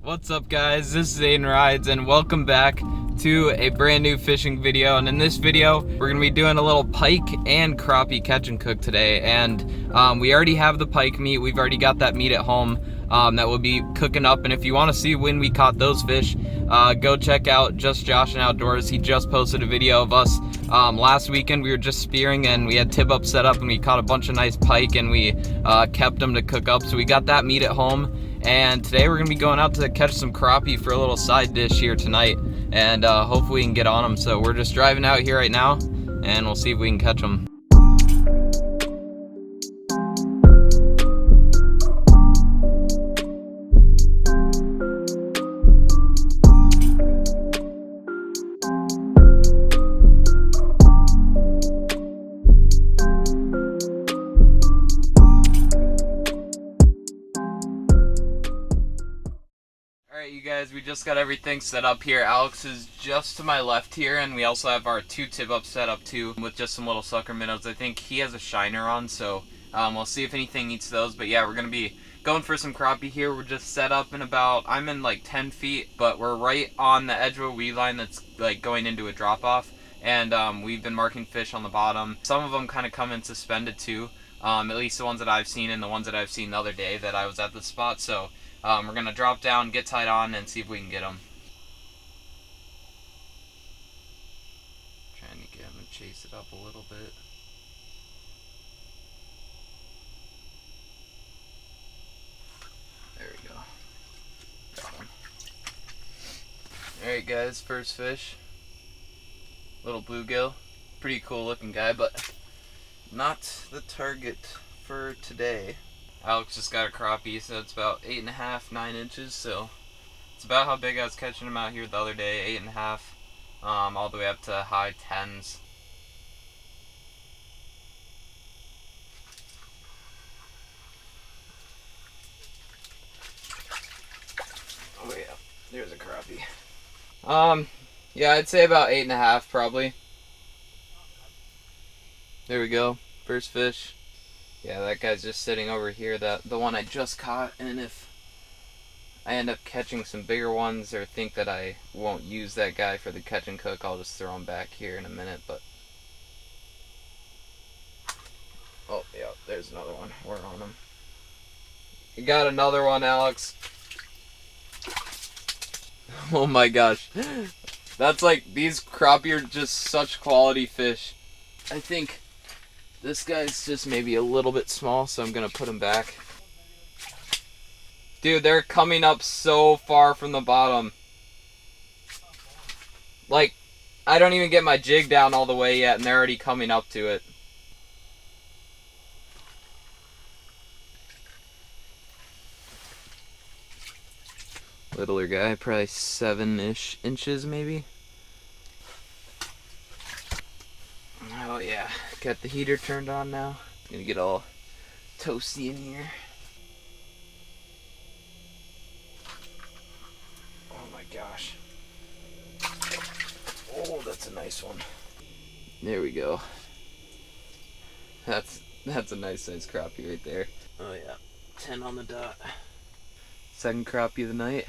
What's up guys, this is Aiden Rides and welcome back to a brand new fishing video. And in this video we're going to be doing a little pike and crappie catch and cook today. And we already have the pike meat, we've already got that meat at home that we'll be cooking up. And if you want to see when we caught those fish, go check out Just Josh and Outdoors. He just posted a video of us last weekend. We were just spearing and we had tib up set up and we caught a bunch of nice pike and we kept them to cook up. So we got that meat at home. And today we're gonna be going out to catch some crappie for a little side dish here tonight, and hopefully we can get on them. So we're just driving out here right now and we'll see if we can catch them. Alright you guys, we just got everything set up here. Alex is just to my left here, and we also have our two tib ups set up too with just some little sucker minnows. I think he has a shiner on, so we'll see if anything eats those. But yeah, we're gonna be going for some crappie here. We're just set up in about, I'm in like 10 feet, but we're right on the edge of a weed line that's like going into a drop off. And we've been marking fish on the bottom. Some of them kind of come in suspended too, at least the ones that I've seen and the ones that I've seen the other day that I was at the spot. So we're going to drop down, get tied on, and see if we can get them. Trying to get him and chase it up a little bit. There we go. Got him. Alright guys, first fish. Little bluegill. Pretty cool looking guy, but not the target for today. Alex just got a crappie, so it's about 8.5, 9 inches, so it's about how big I was catching him out here the other day, 8.5, all the way up to high 10s. Oh yeah, there's a crappie. Yeah, I'd say about 8.5 probably. There we go, first fish. Yeah, that guy's just sitting over here, the one I just caught, and if I end up catching some bigger ones or think that I won't use that guy for the catch and cook, I'll just throw him back here in a minute. But oh yeah, there's another one. We're on him. You got another one, Alex. Oh my gosh. That's like, these crappie are just such quality fish. I think this guy's just maybe a little bit small, so I'm gonna put him back. Dude, they're coming up so far from the bottom. Like, I don't even get my jig down all the way yet, and they're already coming up to it. Littler guy, probably 7-ish inches maybe. Oh yeah, got the heater turned on now. Gonna get all toasty in here. Oh my gosh. Oh, that's a nice one. There we go. That's a nice size crappie right there. Oh yeah, 10 on the dot. Second crappie of the night.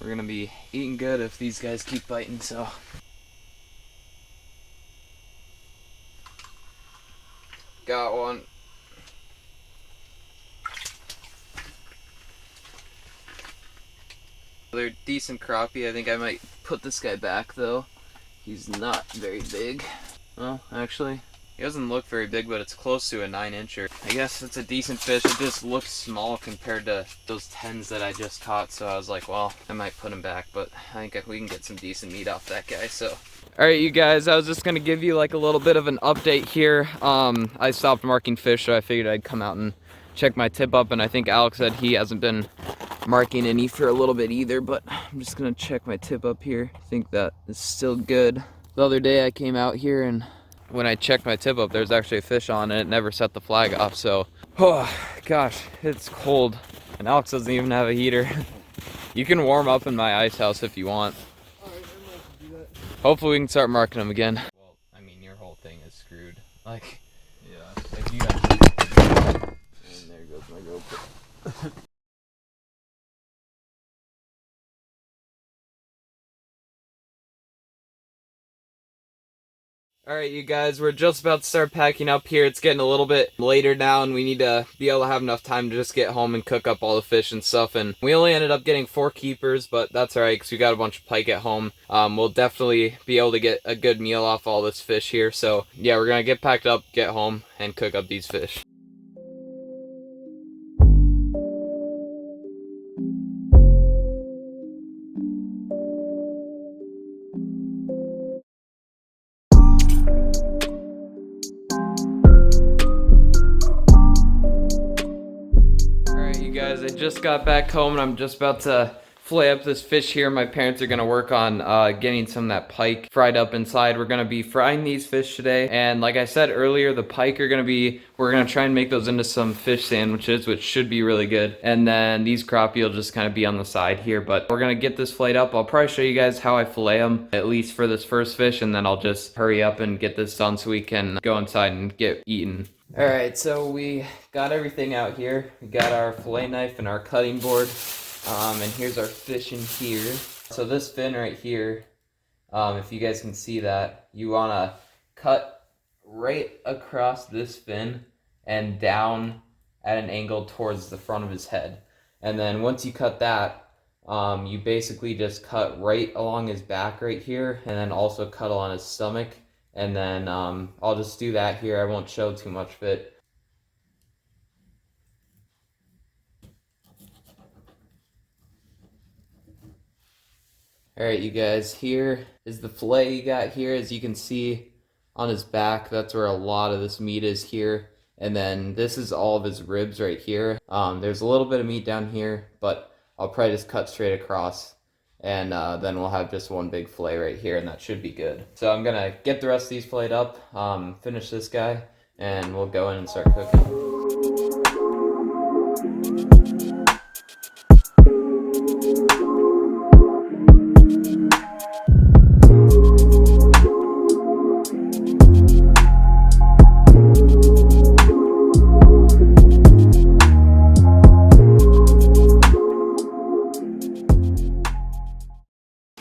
We're gonna be eating good if these guys keep biting, so. Got one. They're decent crappie. I think I might put this guy back though. He's not very big. Well, actually, he doesn't look very big, but it's close to a 9-incher. I guess it's a decent fish. It just looks small compared to those 10s that I just caught. So I was like, well, I might put him back, but I think we can get some decent meat off that guy, so. Alright you guys, I was just going to give you like a little bit of an update here. I stopped marking fish, so I figured I'd come out and check my tip up, and I think Alex said he hasn't been marking any for a little bit either, but I'm just going to check my tip up here. I think that is still good. The other day I came out here and when I checked my tip up, there's actually a fish on and it never set the flag off, so oh gosh, it's cold. And Alex doesn't even have a heater. You can warm up in my ice house if you want. Hopefully we can start marking them again. Well, I mean, your whole thing is screwed. Like, yeah, if you have... And there goes my GoPro. Alright, you guys, we're just about to start packing up here. It's getting a little bit later now, and we need to be able to have enough time to just get home and cook up all the fish and stuff. And we only ended up getting 4 keepers, but that's alright because we got a bunch of pike at home. We'll definitely be able to get a good meal off all this fish here. So, yeah, we're going to get packed up, get home, and cook up these fish. Guys, I just got back home and I'm just about to fillet up this fish here. My parents are gonna work on getting some of that pike fried up inside. We're gonna be frying these fish today, and like I said earlier, the pike are gonna be, we're gonna try and make those into some fish sandwiches, which should be really good. And then these crappie will just kind of be on the side here, but we're gonna get this filleted up. I'll probably show you guys how I fillet them, at least for this first fish, and then I'll just hurry up and get this done so we can go inside and get eaten. Alright, so we got everything out here. We got our fillet knife and our cutting board. And here's our fish in here. So this fin right here, if you guys can see that, you want to cut right across this fin and down at an angle towards the front of his head. And then once you cut that, you basically just cut right along his back right here, and then also cut along his stomach. And then I'll just do that here. I won't show too much of it. Alright, you guys, here is the fillet you got here. As you can see on his back, that's where a lot of this meat is here. And then this is all of his ribs right here. There's a little bit of meat down here, but I'll probably just cut straight across. And then we'll have just one big fillet right here, and that should be good. So I'm gonna get the rest of these filleted up, finish this guy, and we'll go in and start cooking.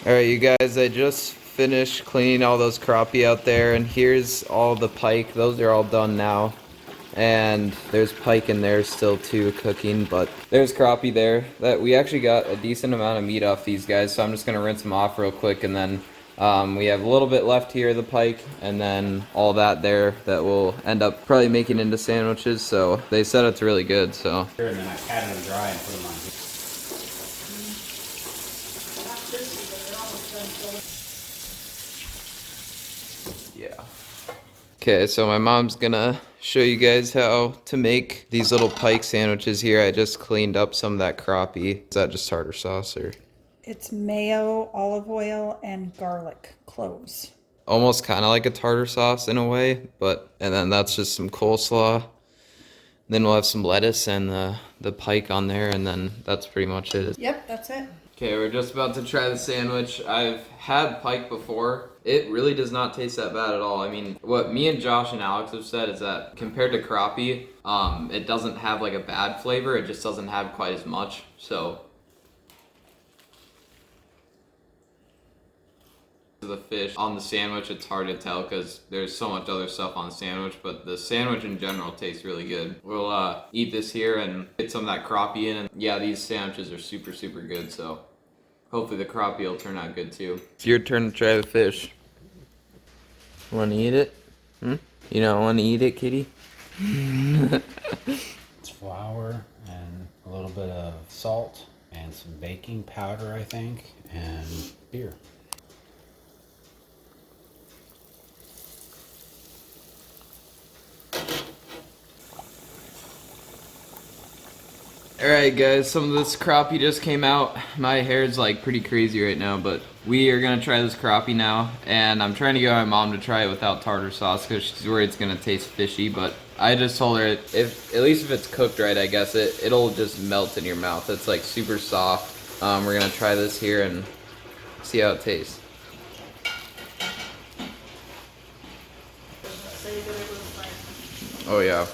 Alright, you guys, I just finished cleaning all those crappie out there, and here's all the pike. Those are all done now, and there's pike in there still too cooking, but there's crappie there. That we actually got a decent amount of meat off these guys, so I'm just gonna rinse them off real quick, and then we have a little bit left here of the pike, and then all that there that we'll end up probably making into sandwiches. So they said it's really good. So and then I patted them dry and put them on. Yeah. Okay, so my mom's gonna show you guys how to make these little pike sandwiches here. I just cleaned up some of that crappie. Is that just tartar sauce or? It's mayo, olive oil, and garlic cloves. Almost kind of like a tartar sauce in a way, but, and then that's just some coleslaw. Then we'll have some lettuce and the pike on there, and then that's pretty much it. Yep, that's it. Okay, we're just about to try the sandwich. I've had pike before. It really does not taste that bad at all. I mean, what me and Josh and Alex have said is that compared to crappie, it doesn't have like a bad flavor. It just doesn't have quite as much. So the fish on the sandwich, it's hard to tell because there's so much other stuff on the sandwich, but the sandwich in general tastes really good. We'll eat this here and get some of that crappie in, and yeah, these sandwiches are super good, so hopefully the crappie will turn out good too. It's your turn to try the fish. Want to eat it? You don't want to eat it, kitty? It's flour and a little bit of salt and some baking powder, I think, and beer. Alright guys, some of this crappie just came out. My hair's like pretty crazy right now, but we are gonna try this crappie now, and I'm trying to get my mom to try it without tartar sauce because she's worried it's gonna taste fishy, but I just told her if at least if it's cooked right, I guess it'll just melt in your mouth. It's like super soft. We're gonna try this here and see how it tastes. Oh yeah.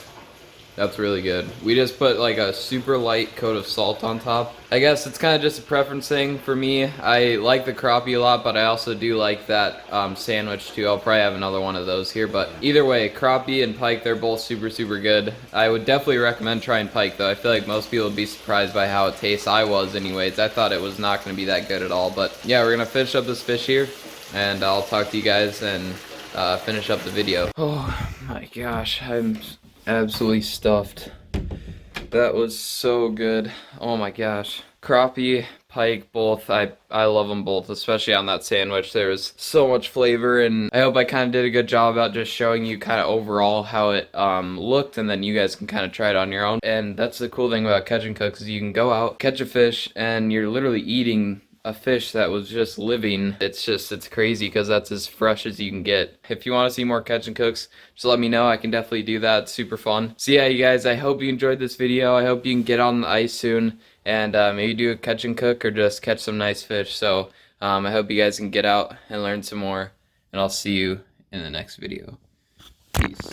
That's really good. We just put like a super light coat of salt on top. I guess it's kind of just a preference thing for me. I like the crappie a lot, but I also do like that sandwich too. I'll probably have another one of those here, but either way, crappie and pike, they're both super, super good. I would definitely recommend trying pike though. I feel like most people would be surprised by how it tastes. I was anyways. I thought it was not going to be that good at all, but yeah, we're going to finish up this fish here, and I'll talk to you guys and finish up the video. Oh my gosh, I'm absolutely stuffed. That was so good. Oh my gosh. Crappie, pike, both. I love them both, especially on that sandwich. There was so much flavor, and I hope I kind of did a good job about just showing you kind of overall how it looked, and then you guys can kind of try it on your own. And that's the cool thing about catch and cooks, is you can go out, catch a fish, and you're literally eating a fish that was just living. It's crazy because that's as fresh as you can get. If you want to see more catch and cooks, just let me know. I can definitely do that. It's super fun. So yeah, you guys, I hope you enjoyed this video. I hope you can get on the ice soon and maybe do a catch and cook or just catch some nice fish. So I hope you guys can get out and learn some more, and I'll see you in the next video. Peace.